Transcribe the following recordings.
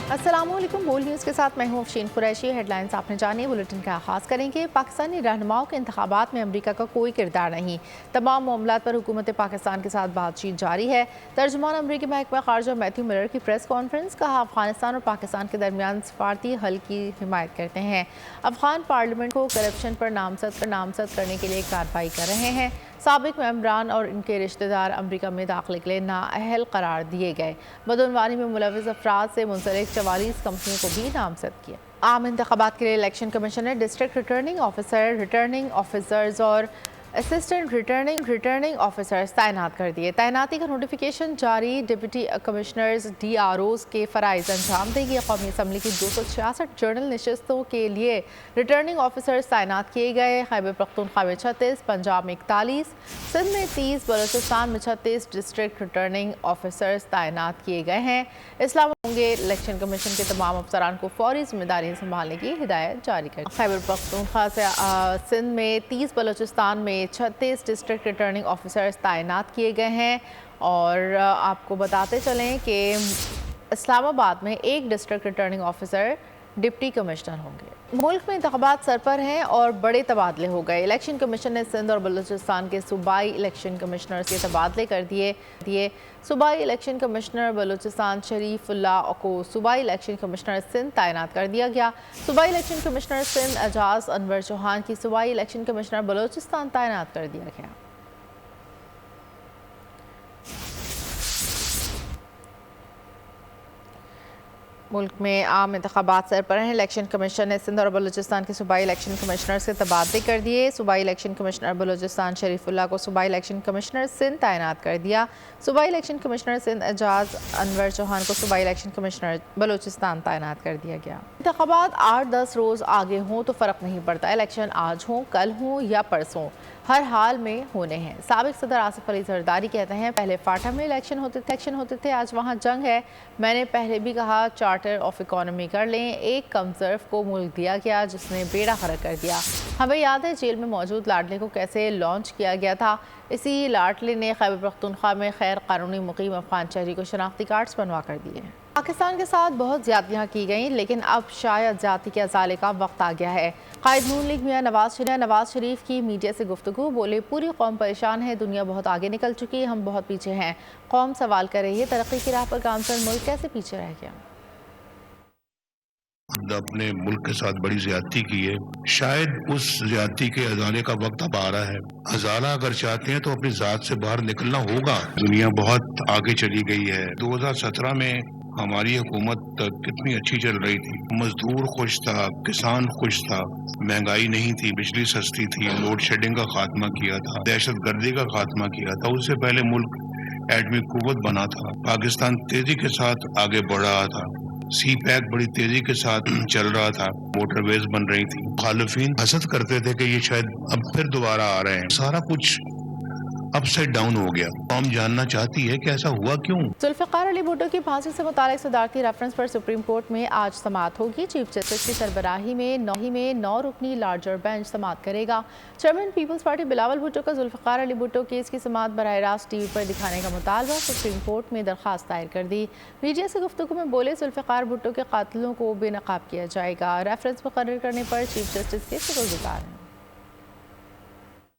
अस्सलाम वालेकुम। बोल न्यूज़ के साथ मैं हूँ अफशीन कुरैशी। हेडलाइंस आपने जानी, बुलेटिन का आगाज़ करेंगे। पाकिस्तानी रहनुमाओं के इंतखाबात में अमरीका का कोई किरदार नहीं, तमाम मामलात पर हुकूमत पाकिस्तान के साथ बातचीत जारी है। तर्जुमान अमरीकी महकमा खारजा मैथ्यू मिलर की प्रेस कॉन्फ्रेंस, कहा अफगानिस्तान और पाकिस्तान के दरमियान सफारती हल की हिमायत करते हैं। अफगान पार्लियामेंट को करप्शन पर नामजद करने के लिए कार्रवाई कर रहे हैं। साबिक मेंबरान और इनके रिश्तेदार अमरीका में दाखिले के लिए नाअहल करार दिए गए। बदनवानी में मुलविस अफराद से मुंसलिक 44 कंपनियों को भी नामजद किया। आम इंतखाबात के लिए इलेक्शन कमीशन ने district returning officer, returning officers और असिस्टेंट रिटर्निंग ऑफिसर्स तैनात कर दिए। तैनाती का नोटिफिकेशन जारी। डिप्टी कमिश्नर्स DROs के फ़राइज़ अंजाम देगी। कौमी असम्बली की 266 जनरल नशस्तों के लिए रिटर्निंग ऑफिसर्स तैनात किए गए। खैबर पख्तूनख्वा में 36, पंजाब में 41, सिंध में 30, बलूचिस्तान में 36 डिस्ट्रिक्ट रिटर्निंग ऑफिसर्स तैनात किए गए हैं। इस्लाम होंगे इलेक्शन कमीशन के तमाम अफसरान को फौरी जिम्मेदारियाँ संभालने की हिदायत जारी कर। खैबर पख्तूनख्वा से सिंध में 30, बलूचिस्तान में 36 डिस्ट्रिक्ट रिटर्निंग ऑफिसर्स तैनात किए गए हैं। और आपको बताते चलें कि इस्लामाबाद में एक district returning officer deputy commissioner होंगे। मुल्क में इंतखाबात सर पर हैं और बड़े तबादले हो गए। इलेक्शन कमीशन ने सिंध और बलूचिस्तान के सूबाई इलेक्शन कमिश्नर्स के तबादले कर दिए। सूबाई इलेक्शन कमिश्नर बलूचिस्तान शरीफुल्लाह को सूबाई इलेक्शन कमिश्नर सिंध तैनात कर दिया गया। सूबाई इलेक्शन कमिश्नर सिंध एजाज अनवर चौहान की सूबाई इलेक्शन कमिश्नर बलूचिस्तान तैनात कर दिया गया। मुल्क में आम इंतखाबात सर पर हैं। इलेक्शन कमीशन ने सिंध और बलूचिस्तान के सूबाई इलेक्शन कमिश्नर से तबादले कर दिए। सूबाई इलेक्शन कमिश्नर बलूचिस्तान शरीफुल्लाह को सूबाई इलेक्शन कमिश्नर सिंध तैनात कर दिया। सूबाई इलेक्शन कमिश्नर सिंध एजाज अनवर चौहान को सूबाई इलेक्शन कमिश्नर बलूचिस्तान तैनात कर दिया गया। इंतखाबात 8-10 रोज़ आगे हों तो फ़र्क नहीं पड़ता। इलेक्शन आज हों, कल हों या परसों, हर हाल में होने हैं। साबिक सदर आसिफ अली जरदारी कहते हैं, पहले फाटा में इलेक्शन होते थे, आज वहाँ जंग है। मैंने पहले भी कहा चार्टर ऑफ इकोनॉमी कर लें। एक कमजर्फ को मुल्क दिया गया जिसने बेड़ा गर्क कर दिया। हमें याद है जेल में मौजूद लाडले को कैसे लॉन्च किया गया था। इसी लाडले ने खैबर पख्तूनख्वा में खैर कानूनी मुकीम अफगान शहरी को शनाख्ती कार्ड्स बनवा कर दिए। पाकिस्तान के साथ बहुत ज़्यादतियाँ की गईं, लेकिन अब शायद ज़्यादती के अज़ाले का वक्त आ गया है। कायद नून लीग मियां नवाज शरीफ की मीडिया से गुफ्तगू, बोले पूरी कौम परेशान है, दुनिया बहुत आगे निकल चुकी है, हम बहुत पीछे हैं। कौम सवाल कर रही है, तरक्की की राह पर गामजन मुल्क कैसे पीछे रह गया। अपने मुल्क के साथ बड़ी ज्यादती की है, शायद उस ज्यादती के अजाले का वक्त अब आ रहा है। अजाला अगर चाहते हैं तो अपनी जात से बाहर निकलना होगा। दुनिया बहुत आगे चली गई है। 2017 में हमारी हुकूमत कितनी अच्छी चल रही थी, मजदूर खुश था, किसान खुश था, महंगाई नहीं थी, बिजली सस्ती थी, लोड शेडिंग का खात्मा किया था, दहशत गर्दी का खात्मा किया था। उससे पहले मुल्क एटमी कुव्वत बना था, पाकिस्तान तेजी के साथ आगे बढ़ रहा था, सी पैक बड़ी तेजी के साथ चल रहा था, मोटरवेज बन रही थी। मुखालिफिन हसद करते थे कि ये शायद अब फिर दोबारा आ रहे हैं। सारा कुछ अपसाइड डाउन हो गया। कौम जानना चाहती है कि ऐसा हुआ क्यों। जुल्फ़िकार अली भुट्टो की फांसी से मुतालिक सदारती रेफरेंस पर सुप्रीम कोर्ट में आज समाअत होगी। चीफ जस्टिस की सरबराही में 9 रुकनी लार्जर बेंच समाअत करेगा। Chairman Peoples Party Bilawal Bhutto का जुल्फ़िकार अली भुट्टो केस की समाअत बराह रास्त TV पर दिखाने का मुतालबा, सुप्रीम कोर्ट में दरख्वास्त दायर कर दी। मीडिया से गुफ्तगू में बोले, जुल्फ़िकार भुट्टो के कातिलों को बेनकाब किया जाएगा। रेफरेंस मुकर्रर करने पर चीफ जस्टिस के शुक्रगुजार हैं।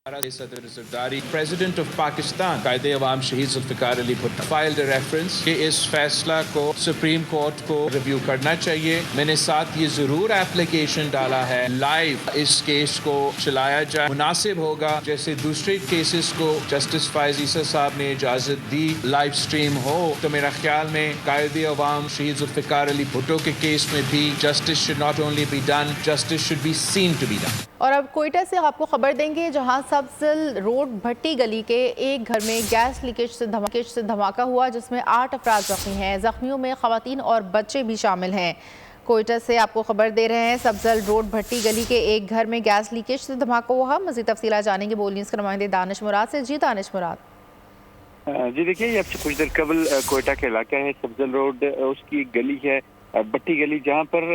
सदर ज़रदारी, प्रेसिडेंट ऑफ पाकिस्तान, कायदे अवाम शहीद जुल्फ़िकार अली भुट्टो फाइल्ड रेफरेंस कि इस फैसला को सुप्रीम कोर्ट को रिव्यू करना चाहिए। मैंने साथ ये जरूर एप्लीकेशन डाला है, लाइव इस केस को चलाया जाए, मुनासिब होगा जैसे दूसरे केसेस को जस्टिस फायज़ ईसा साहब ने इजाजत दी, लाइव स्ट्रीम हो। तो मेरा ख्याल में कायदे अवाम शहीद जुल्फ़िकार अली भुट्टो के केस में भी justice should not only be done, justice should be seen to be done. और अब कोयटा से आपको खबर देंगे, जहां सब्ज़ल रोड भट्टी गली के एक घर में गैस लीकेज से धमाका हुआ, जिसमें 8 अफराद जख्मी हैं। जख्मियों में ख़वातीन और बच्चे भी शामिल हैं। कोयटा से आपको खबर दे रहे हैं, सब्ज़ल रोड भट्टी गली के एक घर में गैस लीकेज से धमाका हुआ। मज़ीद तफसीलात जानेंगे बोल न्यूज़ के नुमाइंदे दानिश मुराद से। जी दानिश मुराद। जी देखिए, ये आपसे कुछ देर कबल कोयटा का इलाका है, सब्ज़ल रोड, उसकी एक गली है भट्टी गली, जहाँ पर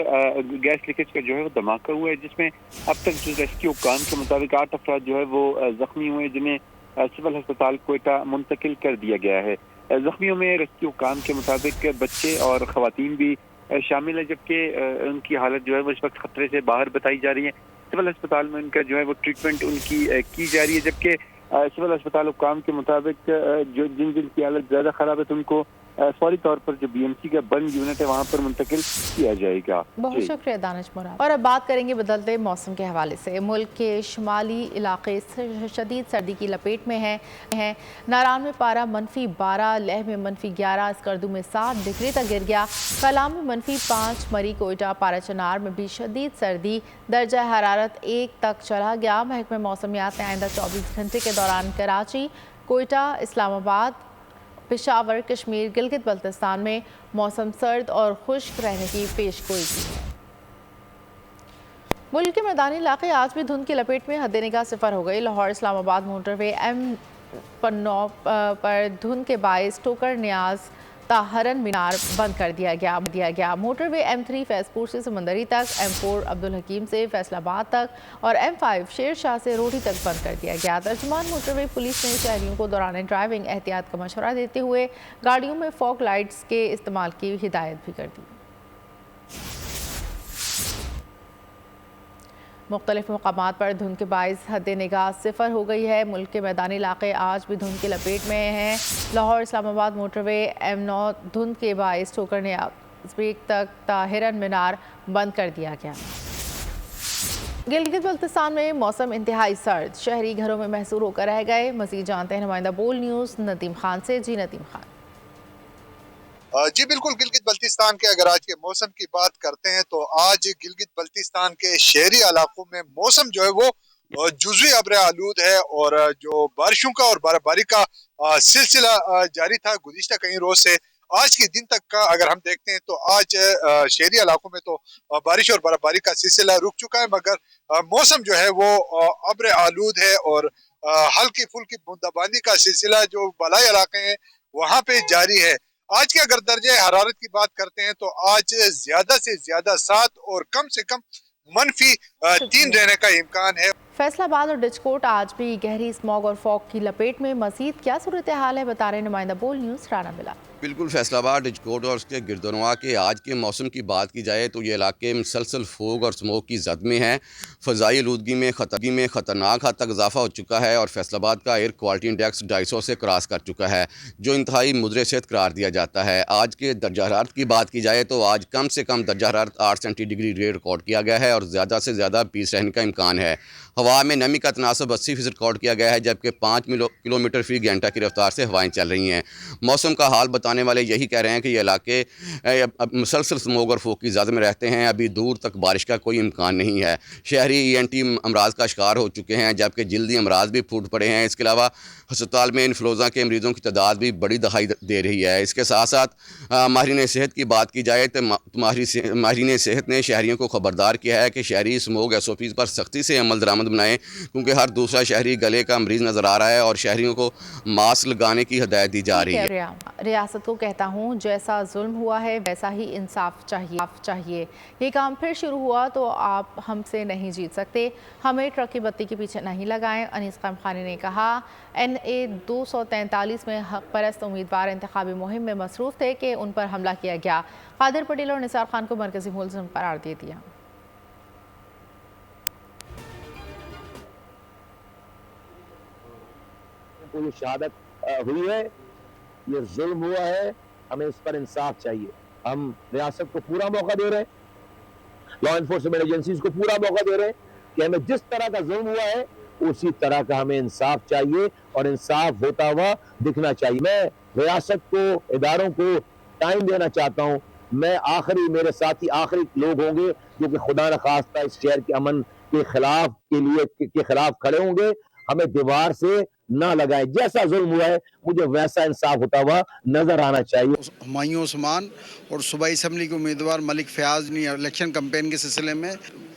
गैस लीकेज का जो है वो धमाका हुआ है, जिसमें अब तक जो रेस्क्यू काम के मुताबिक 8 अफराद जो है वो जख्मी हुए, जिन्हें सिविल अस्पताल कोयटा मुंतकिल कर दिया गया है। जख्मियों में रेस्क्यू काम के मुताबिक बच्चे और खवातीन भी شامل ہے، جبکہ ان کی حالت جو ہے وہ اس وقت خطرے سے باہر بتائی جا رہی ہے۔ سول اسپتال میں ان کا جو ہے وہ ٹریٹمنٹ ان کی جا رہی ہے، جبکہ سول اسپتال حکام کے مطابق جن کی حالت زیادہ خراب ہے تو ان کو فوری طور پر جو بی ایم سی کا بند یونٹ ہے وہاں پر منتقل کیا جائے گا۔ بہت شکریہ دانش مراد۔ اور اب بات کریں گے بدلتے موسم کے حوالے سے۔ ملک کے شمالی علاقے شدید سردی کی لپیٹ میں ہیں۔ ناران میں پارہ -12، لہ میں -11، اسکردو میں 7 ڈگری تک گر گیا۔ کلام میں -5، مری کوئٹہ پارہ چنار میں بھی شدید سردی، درجہ حرارت 1 تک چلا گیا۔ محکمہ موسمیات نے آئندہ 24 گھنٹے کے دوران کراچی، کوئٹہ، اسلام آباد، پشاور، کشمیر، گلگت بلتستان میں موسم سرد اور خشک رہنے کی پیش گوئی کی ہے۔ ملک کے میدانی علاقے آج بھی دھند کی لپیٹ میں حد نگاہ 0 ہو گئی۔ لاہور اسلام آباد موٹر وے M9 پر دھند کے باعث ٹوکر نیاز تا ہرن مینار بند کر دیا گیا۔ موٹر وے M3 فیض پور سے سمندری تک، M4 عبدالحکیم سے فیصل آباد تک اور M5 شیر شاہ سے روڑی تک بند کر دیا گیا۔ ترجمان موٹر وے پولیس نے شہریوں کو دوران ڈرائیونگ احتیاط کا مشورہ دیتے ہوئے گاڑیوں میں فوگ لائٹس کے استعمال کی ہدایت بھی کر دی۔ مختلف مقامات پر دھند کے باعث حد نگاہ 0 ہو گئی ہے۔ ملک کے میدانی علاقے آج بھی دھند کی لپیٹ میں ہیں۔ لاہور اسلام آباد موٹر وے M9 دھند کے باعث ٹوکر نیاز تک تا ہرن مینار بند کر دیا گیا۔ گلگت بلتستان میں موسم انتہائی سرد، شہری گھروں میں محصور ہو کر رہ گئے۔ مزید جانتے ہیں نمائندہ بول نیوز ندیم خان سے۔ جی ندیم خان۔ جی بالکل، گلگت بلتستان کے اگر آج کے موسم کی بات کرتے ہیں تو آج گلگت بلتستان کے شہری علاقوں میں موسم جو ہے وہ جزوی ابر آلود ہے، اور جو بارشوں کا اور برف باری کا سلسلہ جاری تھا گزشتہ کئی روز سے آج کے دن تک کا اگر ہم دیکھتے ہیں تو آج شہری علاقوں میں تو بارش اور برف باری کا سلسلہ رک چکا ہے، مگر موسم جو ہے وہ ابر آلود ہے اور ہلکی پھلکی بوندہ باندی کا سلسلہ جو بالائی علاقے ہیں وہاں پہ جاری ہے۔ آج کے اگر درجہ حرارت کی بات کرتے ہیں تو آج زیادہ سے زیادہ 7 اور کم سے کم -3 رہنے کا امکان ہے۔ فیصل آباد اور ڈچکوٹ آج بھی گہری اسموگ اور فوگ کی لپیٹ میں۔ مزید کیا صورتحال ہے بتا رہے نمائندہ بول نیوز رانا بلا۔ بالکل، فیصل آباد، ڈچکوٹ اور اس کے گردنوا کے آج کے موسم کی بات کی جائے تو یہ علاقے مسلسل فوگ اور اسموگ کی زد میں ہیں۔ فضائی آلودگی میں خطرناک حد تک اضافہ ہو چکا ہے اور فیصل آباد کا ایئر کوالٹی انڈیکس 250 سے کراس کر چکا ہے، جو انتہائی مضر صحت قرار دیا جاتا ہے۔ آج کے درجہ حرارت کی بات کی جائے تو آج کم سے کم درجہ حرارت 8 سینٹی ڈگری ریکارڈ کیا گیا ہے اور زیادہ سے زیادہ 20 رہنے کا امکان ہے۔ ہوا میں نمی کا تناسب 80% ریکارڈ کیا گیا ہے، جبکہ 5 کلومیٹر فی گھنٹہ کی رفتار سے ہوائیں چل رہی ہیں۔ موسم کا حال بتانے والے یہی کہہ رہے ہیں کہ یہ علاقے مسلسل اسموگ اور فوگ کی زد میں رہتے ہیں، ابھی دور تک بارش کا کوئی امکان نہیں ہے۔ شہری ENT امراض کا شکار ہو چکے ہیں، جبکہ جلدی امراض بھی پھوٹ پڑے ہیں۔ اس کے علاوہ ہسپتال میں انفلوزا کے مریضوں کی تعداد بھی بڑی دہائی دے رہی ہے۔ اس کے ساتھ ساتھ ماہرین صحت کی بات کی جائے تو ماہرین صحت نے شہریوں کو خبردار کیا ہے کہ شہری اسموگ SOPs پر سختی سے عمل درآمد بنائیں، کیونکہ ہر دوسرا شہری گلے کا مریض نظر آ رہا ہے اور شہریوں کو ماسک لگانے کی ہدایت دی جا رہی ہے۔ ریاست کو کہتا ہوں جیسا ظلم ہوا ہے ویسا ہی انصاف چاہیے۔ یہ کام پھر شروع ہوا تو آپ ہم سے نہیں جیت سکتے، ہمیں ٹرک کی بتی کے پیچھے نہیں لگائیں۔ انیس قیوم نے کہا NA 243 میں حق پرست امیدوار انتخابی مہم میں مصروف تھے کہ ان پر حملہ کیا گیا۔ قادر پٹیل اور نثار خان کو مرکزی ملزم قرار دے دیا۔ یہ شہادت ہوئی ہے، یہ ظلم ہوا ہے، ہمیں اس پر انصاف چاہیے۔ ہم ریاست کو پورا موقع دے رہے ہیں، لا انفورسمنٹ ایجنسیز کو پورا موقع دے رہے ہیں کہ ہمیں جس طرح کا ظلم ہوا ہے اسی طرح کا ہمیں انصاف چاہیے اور انصاف ہوتا ہوا دکھنا چاہیے۔ میں ریاست کو، اداروں کو ٹائم دینا چاہتا ہوں۔ میرے ساتھی آخری لوگ ہوں گے جو کہ خدا نخواستہ اس شہر کے امن کے خلاف کھڑے ہوں گے۔ ہمیں دیوار سے نہ لگائیں، جیسا ظلم ہوا ہے مجھے ویسا انصاف ہوتا ہوا نظر آنا چاہیے۔ ہمایوں عثمان اور صوبائی اسمبلی کے امیدوار ملک فیاض نے الیکشن کمپین کے سلسلے میں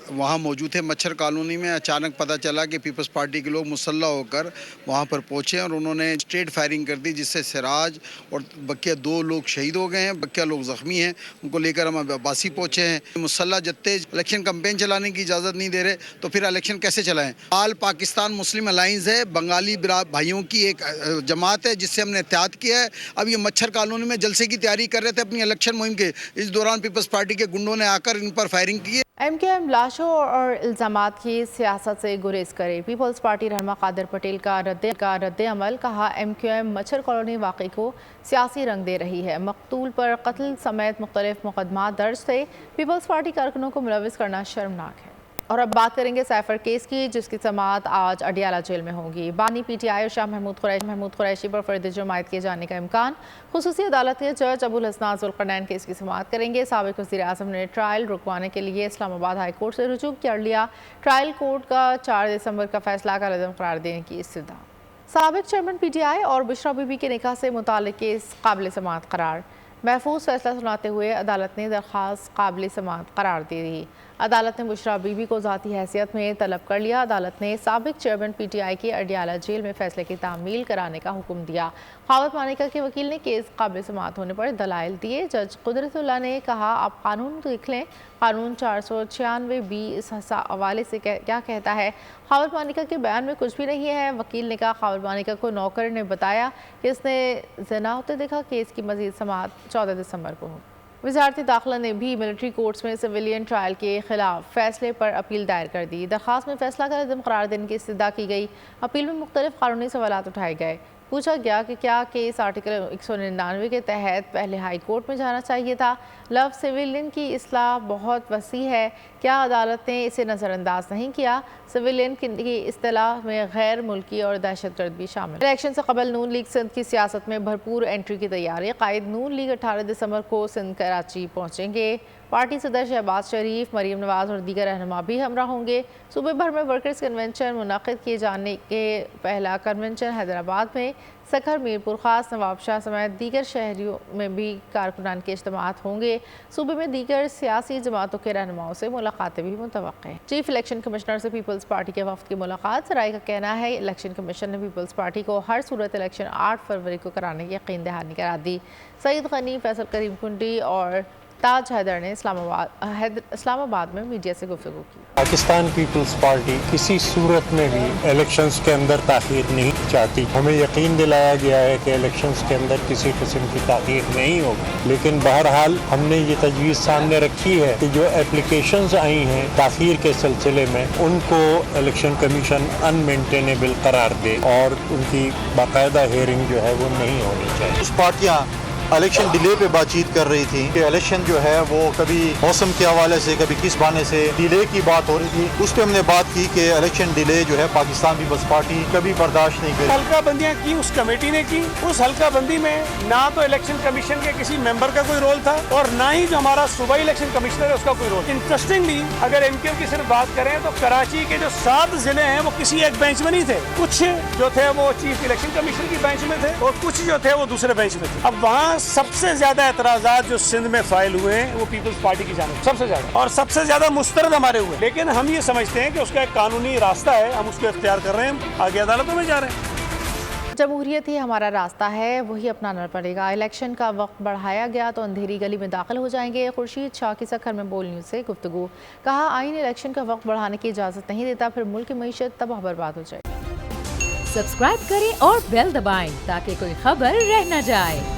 वहाँ मौजूद थे मच्छर कॉलोनी में। अचानक पता चला कि पीपल्स पार्टी के लोग मुसल्लह होकर वहाँ पर पहुँचे और उन्होंने स्ट्रेट फायरिंग कर दी, जिससे सिराज और बकिया 2 लोग शहीद हो गए हैं, बकिया लोग ज़ख्मी हैं। उनको लेकर हम अब्बासी पहुँचे हैं। मुसल्लह जत्थे इलेक्शन कैंपेन चलाने की इजाज़त नहीं दे रहे, तो फिर इलेक्शन कैसे चलाएँ? आल पाकिस्तान मुस्लिम अलाइंस है, बंगाली भाइयों की एक जमात है, जिससे हमने एहतियात किया है। अब ये मच्छर कॉलोनी में जलसे की तैयारी कर रहे थे अपनी इलेक्शन मुहिम के, इस दौरान पीपल्स पार्टी के गुंडों ने आकर इन पर फायरिंग की है। MKM लाशों और इल्ज़ामात की सियासत से गुरेज करे। पीपल्स पार्टी रहनुमा कादर पटेल का रद्द अमल। कहा MKM मच्छर कॉलोनी वाक़े को सियासी रंग दे रही है। मकतूल पर कत्ल समेत मुख्तलिफ मुकदमा दर्ज थे। पीपल्स पार्टी कारकुनों को मुलविस करना शर्मनाक है। और अब बात करेंगे साइफर केस की, जिसकी समाअत आज अडियाला जेल में होगी। बानी PTI और शाह महमूद कुरैशी पर फर्द जुर्मायत किए जाने का इम्कान। खुसूसी अदालत के जज अबुल हसनान ज़ुल्क़रनैन केस की समाअत करेंगे। साबिक़ वज़ीर आज़म ने ट्रायल रुकवाने के लिए इस्लामाबाद हाई कोर्ट से रुजू कर लिया। ट्रायल कोर्ट का 4 दिसंबर का फैसला कालअदम करार देने की इस्तदा। साबिक़ चेयरमैन PTI और बुशरा बीबी के निकाह से मुताल्लिक़ केस काबिल समाअत करार। महफूज फैसला सुनाते हुए अदालत ने दरख्वास्त काबिल समाअत करार दे दी। अदालत ने बुशरा बीबी को ज़ाती हैसियत में तलब कर लिया। अदालत ने साबिक़ चेयरमैन PTI की अडियाला जेल में फैसले की तामील कराने का हुक्म दिया। खावत मानिका के वकील ने केस काबिल समाअत होने पर दलाइल दिए। जज कुदरतुल्लाह ने कहा, आप कानून देख लें, कानून 496B इस हवाले से क्या कहता है। खावत मानिका के बयान में कुछ भी नहीं है। वकील ने कहा, खावत मानिका को नौकर ने बताया कि इसने ज़िना होते देखा। केस की मज़ीद समाअत 14 दिसंबर को हो। वज़ारत दाखिला ने भी मिलिट्री कोर्ट्स में सिविलियन ट्रायल के खिलाफ फैसले पर अपील दायर कर दी। दरख्वास्त में फैसला का अदम करार देने की इस्तदा की गई। अपील में मुख्तलिफ कानूनी सवालात उठाए गए। पूछा गया कि क्या केस आर्टिकल 199 के तहत पहले हाई कोर्ट में जाना चाहिए था। लफ्ज़ सिविलियन की इस्लाह बहुत वसी है, क्या अदालत ने इसे नज़रअंदाज नहीं किया। सिविलियन की इस्तिलाह में गैर मुल्की और दहशतगर्द भी शामिल। इलेक्शन से कबल नून लीग सिंध की सियासत में भरपूर एंट्री की तैयारी। कायद नून लीग 18 दिसंबर को सिंध कराची पहुँचेंगे। पार्टी सदर शहबाज शरीफ, मरीम नवाज और दीगर रहनुमा भी हमरा होंगे। सूबे भर में वर्कर्स कन्वेंशन मुनक़िद किए जाने के पहला कन्वेंशन हैदराबाद में, सखर, मीरपुर खास, नवाबशाह समेत दीगर शहरों में भी कारकुनान के इज्तिमात होंगे। सूबे में दीगर सियासी जमातों के रहनुमाओं से मुलाकातें भी मुतवक्किल हैं। चीफ इलेक्शन कमिश्नर से पीपल्स पार्टी के वफ्द की मुलाकात। सराय का कहना है, इलेक्शन कमीशन ने पीपल्स पार्टी को हर सूरत इलेक्शन 8 फरवरी को कराने की यकीन दहानी करा दी। सईद गनी, फैसल करीम कुंडी और ताज हैदर ने इस्लामाबाद में मीडिया से गुफ्तगू की। पाकिस्तान पीपल्स पार्टी किसी सूरत में भी इलेक्शंस के अंदर ताख़ीर नहीं चाहती। हमें यकीन दिलाया गया है कि इलेक्शंस के अंदर किसी किस्म की ताख़ीर नहीं होगी, लेकिन बहरहाल हमने ये तजवीज़ सामने रखी है कि जो एप्लीकेशंस आई हैं ताख़ीर के सिलसिले में, उनको इलेक्शन कमीशन अनमेंटेनेबल करार दे और उनकी बाकायदा हेयरिंग जो है वो नहीं होनी चाहिए। कुछ पार्टियाँ इलेक्शन डिले पे बातचीत कर रही थी कि इलेक्शन जो है वो कभी मौसम के हवाले से, कभी किस बहाने से डिले की बात हो रही थी। उस पर हमने बात की कि इलेक्शन डिले जो है पाकिस्तान पीपल्स पार्टी कभी बर्दाश्त नहीं करेगी। हल्का बंदियाँ की उस कमेटी ने की। उस हल्का बंदी में ना तो इलेक्शन कमीशन के किसी मेंबर का कोई रोल था और ना ही जो हमारा सूबाई इलेक्शन कमिश्नर है उसका कोई रोल। इंटरेस्टिंगली अगर MKM की सिर्फ बात करें तो कराची के जो 7 जिले हैं वो किसी एक बेंच में नहीं थे। कुछ जो थे वो चीफ इलेक्शन कमिश्नर की बेंच में थे और कुछ जो थे वो दूसरे बेंच में थे। अब वहाँ सबसे ज्यादा एतराजात जो सिंध में फाइल हुए हैं वो पीपल्स पार्टी की जानिब सबसे ज्यादा और सबसे ज्यादा मुस्तरद हमारे हुए। लेकिन हम ये समझते हैं कि उसका एक कानूनी रास्ता है, हम उसको इख्तियार कर रहे हैं, आगे अदालतों में जा रहे हैं। जमहूरियत ही हमारा रास्ता है, वही अपनाना पड़ेगा। इलेक्शन का वक्त बढ़ाया गया तो अंधेरी गली में दाखिल हो जाएंगे। खुर्शीद शाह की सखर में बोल न्यूज़ से गुफ्तगू। कहा, आईन इलेक्शन का वक्त बढ़ाने की इजाज़त नहीं देता, फिर मुल्क की मईशत तबाह बर्बाद हो जाए। सब्सक्राइब करें और बेल दबाएं ताकि कोई खबर रह न जाए।